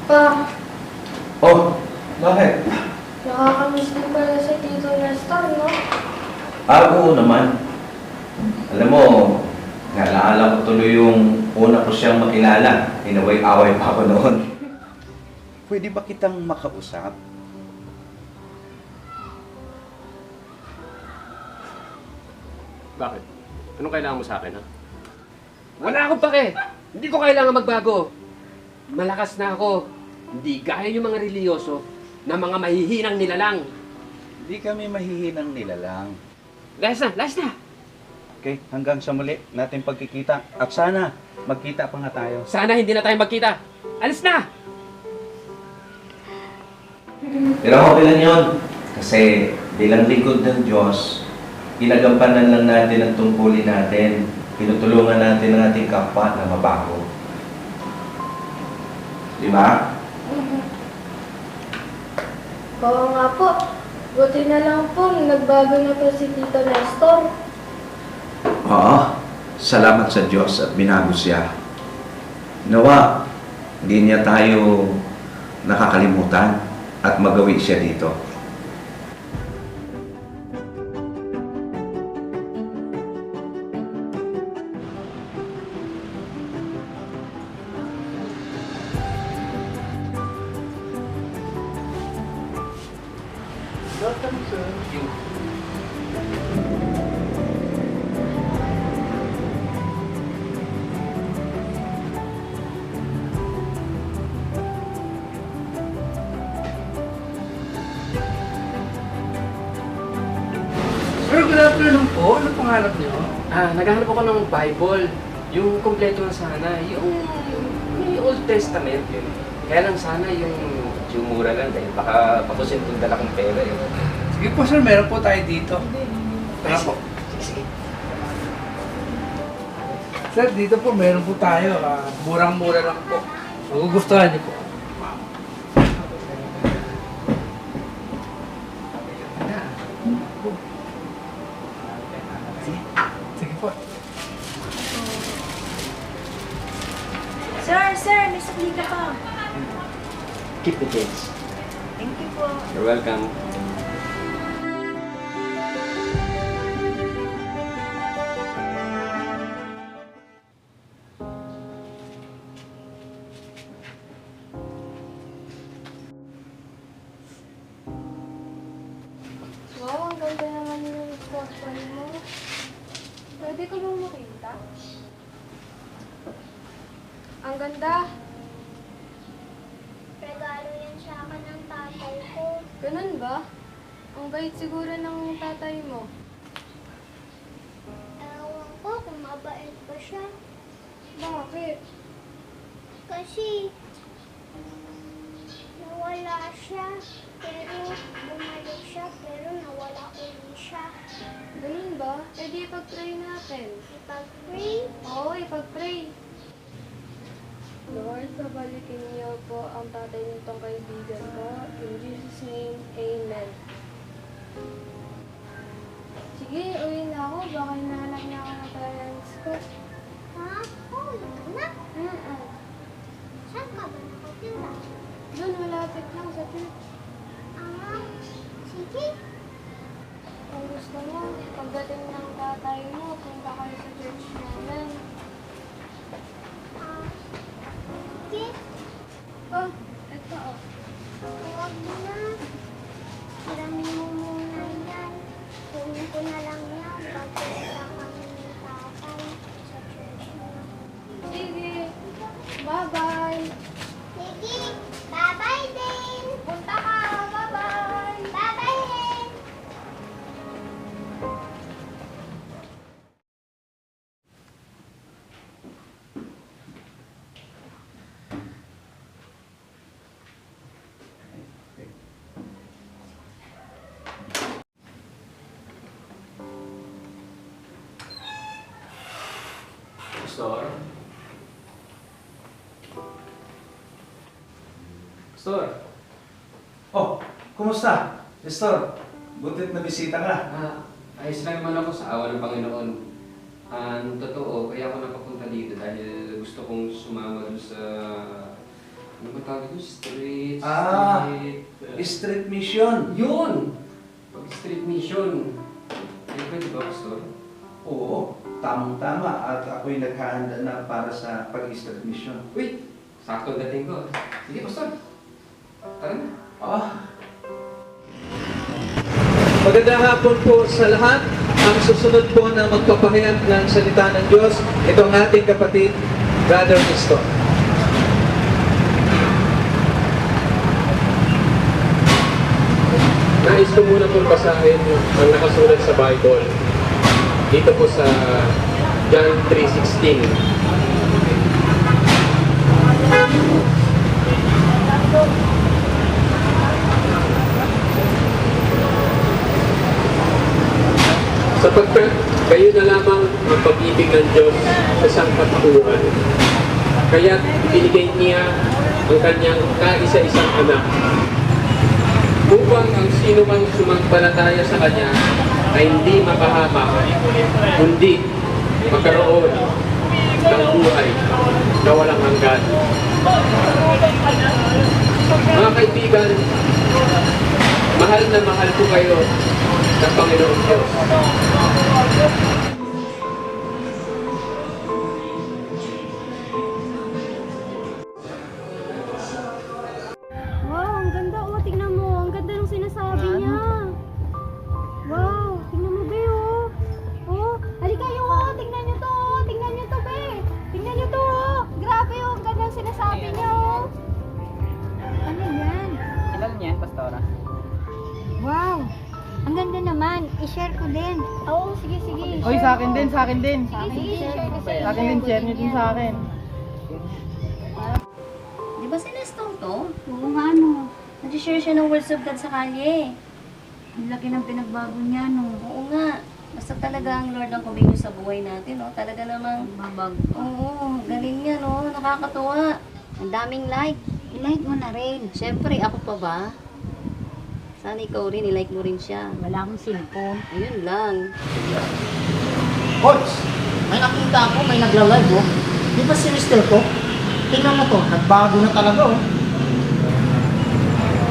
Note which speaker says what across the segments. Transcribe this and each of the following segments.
Speaker 1: Pa,
Speaker 2: Oh, bakit?
Speaker 1: nakakamiss din pala si Tito Nestor, no?
Speaker 2: Oo naman. Alam mo, naalala ko tuloy yung una ko siyang makilala. Inaway-away pa ako noon. Pwede ba kitang makausap?
Speaker 3: Bakit? Anong kailangan mo sa akin, ha? Wala akong pake! Hindi ko kailangan magbago. Malakas na ako. Hindi gaya yung mga reliyoso na mga mahihinang nilalang.
Speaker 2: Hindi kami mahihinang nilalang.
Speaker 3: Last na! Last na!
Speaker 2: Okay, hanggang sa muli natin pagkikita. At sana, magkita pa nga tayo.
Speaker 3: Sana hindi na tayo magkita. Alis na!
Speaker 2: Pero okay lang yun. Kasi bilang lingkod ng Diyos, ginagampanan lang natin ang tungkulin natin. Pinutulungan natin ang ating kapwa na mabago. Di ba?
Speaker 1: Oo nga po. Buti na lang po, nagbago na po si Tito Nestor.
Speaker 2: Oo. Salamat sa Diyos at binago siya. Nawa, hindi niya tayo nakakalimutan at magawi siya dito.
Speaker 4: Sir, good afternoon po. Ano pangarap niyo?
Speaker 3: Naghahanap ako ng Bible. Yung kompleto na sana. Yung Old Testament yun. Kaya lang sana yung mura lang dahil baka pakusin kung dala kong pera yun.
Speaker 4: Sige po sir, meron po tayo dito. Tara po.
Speaker 3: Sige.
Speaker 4: Sir, dito po meron po tayo. Murang-mura lang po. Magugustuhan niyo po. Sige po.
Speaker 5: Sir, may sakli ka pa.
Speaker 3: Keep the change.
Speaker 5: Thank you po.
Speaker 3: You're welcome.
Speaker 1: Wow, ang ganda naman yung portfolio mo. Pwede ko bang makita? Ang ganda.
Speaker 6: Regalo yan sa akin ng tatay ko.
Speaker 1: Ganun ba? Ang bait siguro ng tatay mo.
Speaker 6: Ewan ko kung mabait ba siya.
Speaker 1: Bakit?
Speaker 6: Kasi nawala siya. Pero bumalik siya. Pero nawala uli siya.
Speaker 1: Ganun ba? E di ipag-pray natin.
Speaker 6: Ipag-pray.
Speaker 1: Oo, ipag-pray. Lord, pabalikin niyo po ang tatay nitong kaibigan ko. In Jesus' name, Amen. Sige, uwi na ako. Baka hinahanap na ako ng parents ko.
Speaker 6: Ha? Oh, anak. Saan ka ba nakatira?
Speaker 1: Doon, malapit lang sa church.
Speaker 6: Sige.
Speaker 1: Kung gusto mo, pagdating ng tatay mo, punta kayo sa church namin.
Speaker 6: Sige.
Speaker 1: Oh, eto oh.
Speaker 6: Huwag mo na. Hiramin mo muna yan. Kunin ko na lang yan. Pagpunta kami ng tatay sa church mo.
Speaker 1: Sige. Bye-bye.
Speaker 6: Sige. Bye-bye din.
Speaker 1: Punta ka. Bye-bye.
Speaker 6: Bye-bye din.
Speaker 3: Store? Store?
Speaker 2: Oh, kumusta? Nestor, butit na bisita ka.
Speaker 3: Ayos lang naman ako sa awa ng Panginoon. Ang totoo, kaya ako napapunta dito dahil gusto kong sumama doon sa Ano ba tawag ito? Street...
Speaker 2: Street mission.
Speaker 3: Yun! Pag street mission. Ay, pwede ba, Pastor?
Speaker 2: Oo, tamang-tama. At ako'y naghahanda na para sa pag-street mission.
Speaker 3: Wait! Sakto dating ko. Sige, Pastor. Tara na.
Speaker 7: Magandang hapon po sa lahat. Ang susunod po na magpapahayag ng salita ng Diyos, itong ating kapatid, Brother Nestor.
Speaker 8: Nais ko muna pong basahin ang nakasulat sa Bible. Dito po sa John 3:16. Sapagkat kayo na lamang ang pag-ibig ng Diyos sa sangkatauhan. Kaya't ibinigay niya ang kanyang kaisa-isang anak upang ang sino mang sumampalataya sa Kanya ay hindi mapahamak, kundi magkaroon ng buhay na walang hanggan. Mga kaibigan, mahal na mahal ko kayo ng Panginoong Diyos.
Speaker 1: Wow, ang ganda. Oh, tingnan mo. Ang ganda ng sinasabi niya. Wow, tingnan mo, be, oh. Oh, halika kayo, oh. Tingnan niyo to, oh. Tingnan niyo to, be. Tingnan niyo to, oh. Grabe, oh. Ang ganda ng sinasabi niya, oh. Ano yan?
Speaker 9: Ilan niyan, Pastora?
Speaker 1: Wow. Ang ganda naman. I-share ko din. Oo, sige, sige.
Speaker 9: Oy, sa akin din, sa akin din.
Speaker 1: Sige, share ko
Speaker 9: Sa akin din, share niyo din sa akin.
Speaker 5: Di ba si Nestor to?
Speaker 1: Oo nga, no.
Speaker 5: Nag-share siya ng words of God sa kalye.
Speaker 1: Ang laki ng pinagbago niya, no.
Speaker 5: Oo nga. Basta talaga ang Lord ang kuminyo sa buhay natin, no? Talaga namang,
Speaker 1: Babag.
Speaker 5: oo, galing niya, no? Nakakatuwa. Ang daming like. I-like mo na rin. Siyempre, ako pa ba? Sana ikaw rin, i-like mo rin siya.
Speaker 1: Wala akong cellphone.
Speaker 5: Ayun lang.
Speaker 10: Coach, may nakita ako, may nagla-live oh. Di ba si Mr. ko? Tingnan mo to, nagbago na talaga oh.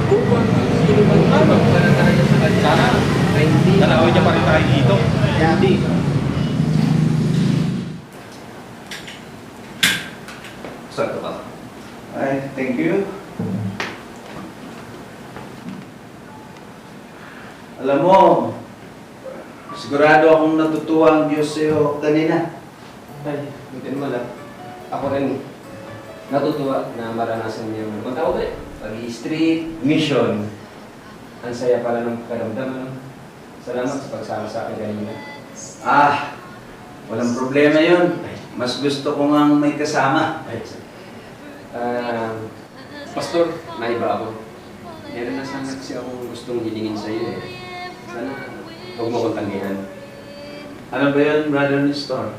Speaker 3: Upang ang sino mang sumampalataya sa Kanya ay hindi
Speaker 2: Tanawin niya pa rin tayo dito.
Speaker 3: Hindi.
Speaker 2: Sakto ka. Ay, thank you. Alam mo, sigurado akong natutuwa ang Diyos sa'yo kanina.
Speaker 3: Ay, buti naman lang. Ako rin natutuwa na maranasan niya yung matawag eh. Pag-i-street, mission. Ang saya pala ng karamdaman. Salamat sa pagsama sa akin kanina.
Speaker 2: Walang problema yun. Mas gusto ko ngang may kasama.
Speaker 3: Pastor, naiba ako. Meron na sana kasi akong gustong hilingin sa iyo eh. Sana, huwag mo kong tanggihan.
Speaker 2: Ano ba yun, Brother Nestor?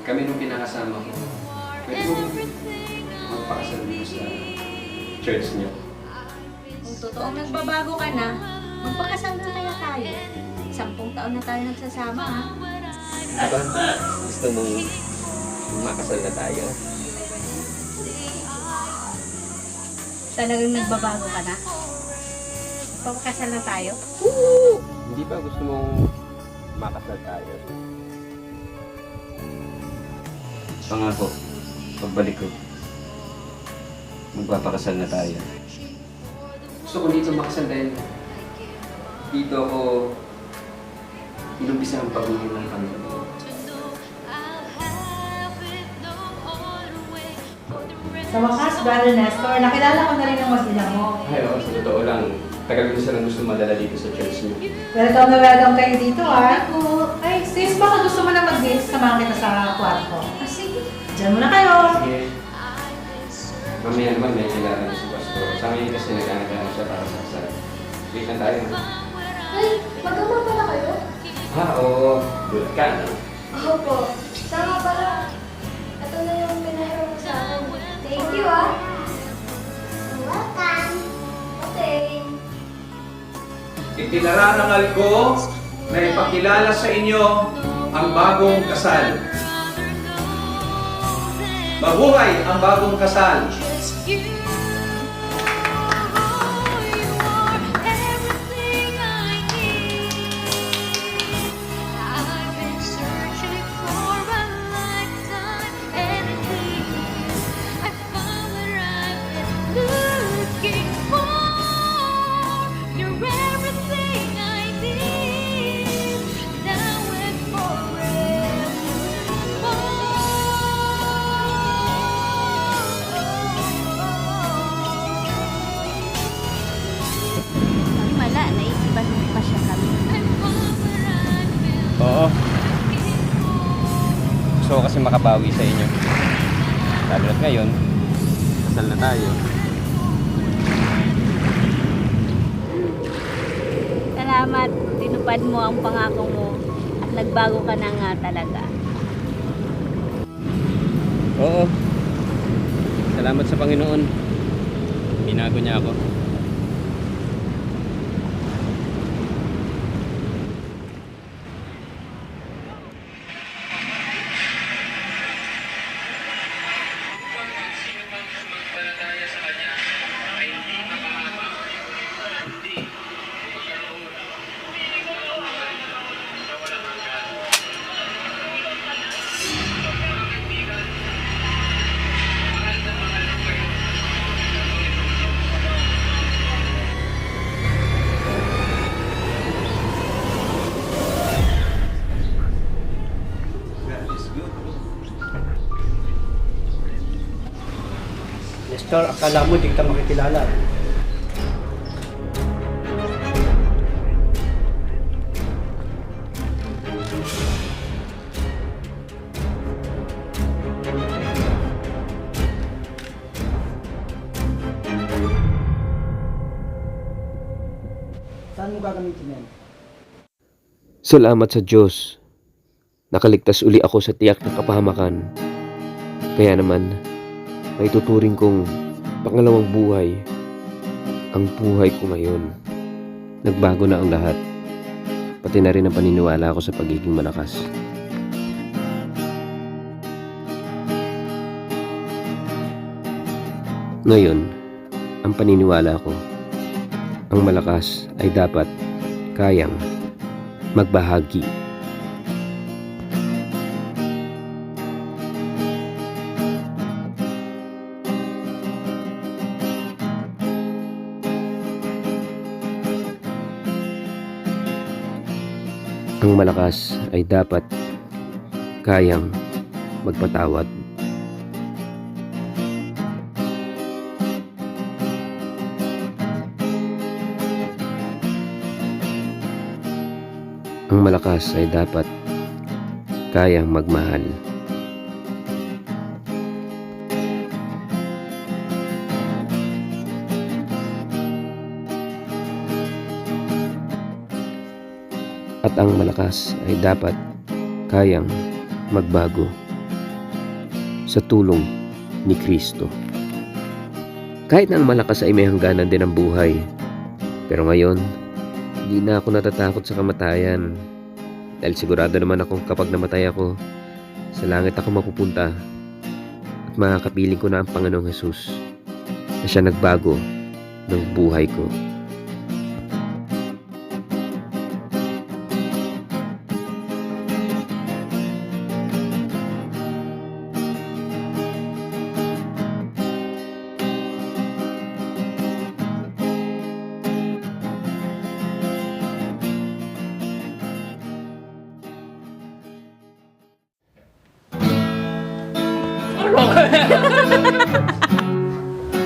Speaker 3: Kami nung pinakasama ko, pwede mo magpakasal dito sa church niyo.
Speaker 5: Kung totoong nagbabago ka na, magpakasal na kaya tayo. 10 taon na tayo nagsasama, ha?
Speaker 3: Diba? Gusto mong makasal na tayo?
Speaker 5: Talagang nagbabago ka na? Magpakasal na tayo?
Speaker 3: Hindi ba gusto mong makasal tayo? Pangako, pagbalik ko, magpapakasal na tayo. Gusto ko dito makasal dahil dito ako inumpisa ang pagiging ng Panginoon.
Speaker 11: Sa wakas, Brother Nestor, nakilala ko na rin ang magulang mo.
Speaker 3: Ay, sa totoo lang, tagal ko silang gusto madala dito sa church niyo.
Speaker 11: Welcome na welcome kayo dito, ha? Ay, sis, baka gusto mo na mag-date, samahan kita sa kwarto.
Speaker 5: Sige.
Speaker 11: Diyan muna kayo.
Speaker 3: Sige. Mamaya naman may kilala na si Pastor. Sa ngayon kasi nagkakagano siya para sa kasal. Wait na tayo.
Speaker 1: Ay, magama pala kayo?
Speaker 3: Oo. Good ka, no?
Speaker 1: Opo. Tama pala. Ito na yung pinahiro mo sa akin. Thank you, ah.
Speaker 6: Welcome.
Speaker 1: Okay.
Speaker 2: Itinarangal ko na ipakilala sa inyo ang bagong kasal. Mabuhay ang bagong kasal!
Speaker 5: Wala, naisipan pa siya kami.
Speaker 3: Oo. Gusto ko kasi makabawi sa inyo. Lalo na ngayon, kasal na tayo.
Speaker 5: Salamat, tinupad mo ang pangako mo at nagbago ka na nga talaga.
Speaker 3: Oo. Salamat sa Panginoon. Binago niya ako.
Speaker 10: Nestor, akala mo di ka makikilala. Saan mo gagamitin yan?
Speaker 12: Salamat sa Diyos. Nakaligtas uli ako sa tiyak na kapahamakan. Kaya naman, may tuturing kong pangalawang buhay. Ang buhay ko ngayon. Nagbago na ang lahat. Pati na rin ang paniniwala ko sa pagiging malakas. Ngayon, ang paniniwala ko, ang malakas ay dapat kayang magbahagi. Ang malakas ay dapat kayang magpatawad. Ang malakas ay dapat kayang magmahal. At ang malakas ay dapat kayang magbago sa tulong ni Kristo. Kahit na ang malakas ay may hangganan din ang buhay, pero ngayon, hindi na ako natatakot sa kamatayan dahil sigurado naman akong kapag namatay ako, sa langit ako mapupunta at makakapiling ko na ang Panginoong Jesus na siya nagbago ng buhay ko.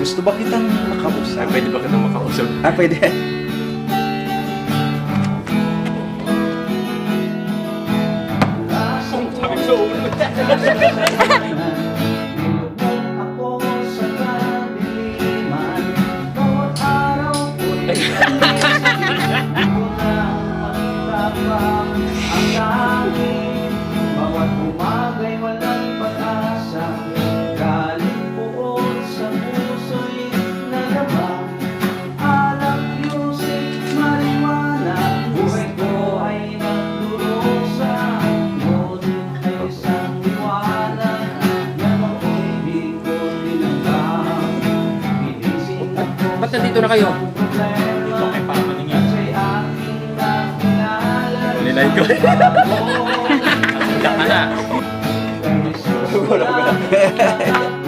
Speaker 2: Gusto ba kitang makausap?
Speaker 3: Pwede ba kitang makausap?
Speaker 2: Pwede.
Speaker 3: Sabi sa ulo.
Speaker 10: Ako sa kadiliman, bawat araw ko'y ang langit, bawat umaga'y walang pag-asa, galing buod sa puso'y nalaba, alak Diyos
Speaker 8: dito na kayo.
Speaker 2: Nilay ko.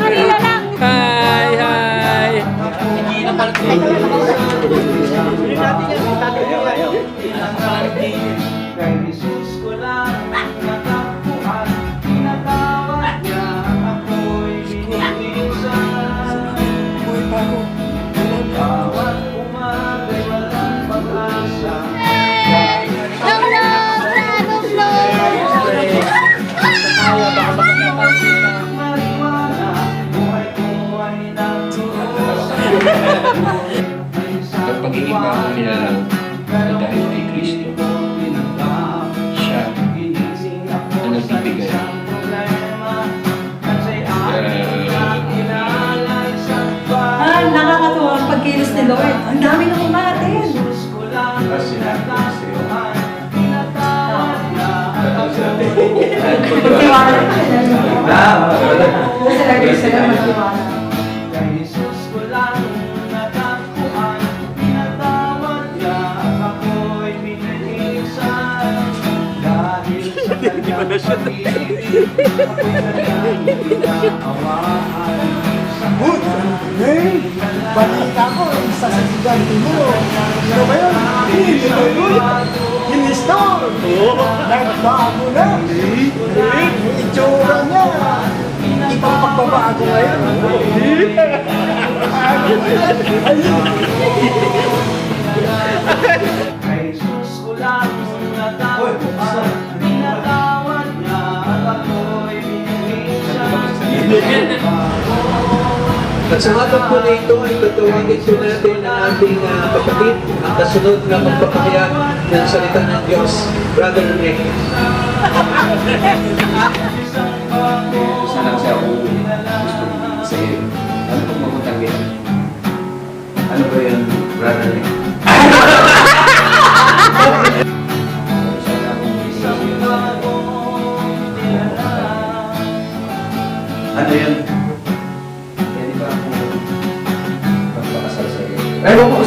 Speaker 1: Maria lang!
Speaker 8: Hi! Hi!
Speaker 12: Ang pagiging bago nila lang ay dahil kay Kristo. Siya ang nagbibigay.
Speaker 11: Nakakatuwa ang pagkilos ni Lord. Ang dami na umatin. Pagkiwala ka na. Sila matiwala.
Speaker 10: Hey! Balita ko, isa sa gigante mo. Ano ba yun? Hinistor! Nagbago na! Yung itsura niya! Ibang pagbabago ngayon.
Speaker 7: At sa hapon po na ito ay tatawagin po natin ang ating kapatid at kasunod na magpapahayag ng salita ng Diyos, Brother Nick.
Speaker 3: Isa lang siya kung gusto sa iyo. Ano kung mabuntang dito?
Speaker 2: Ano ba yun, brother Nick? Ano yun?
Speaker 3: Pwede ba akong magpakasal sa iyo?
Speaker 2: Ay, mo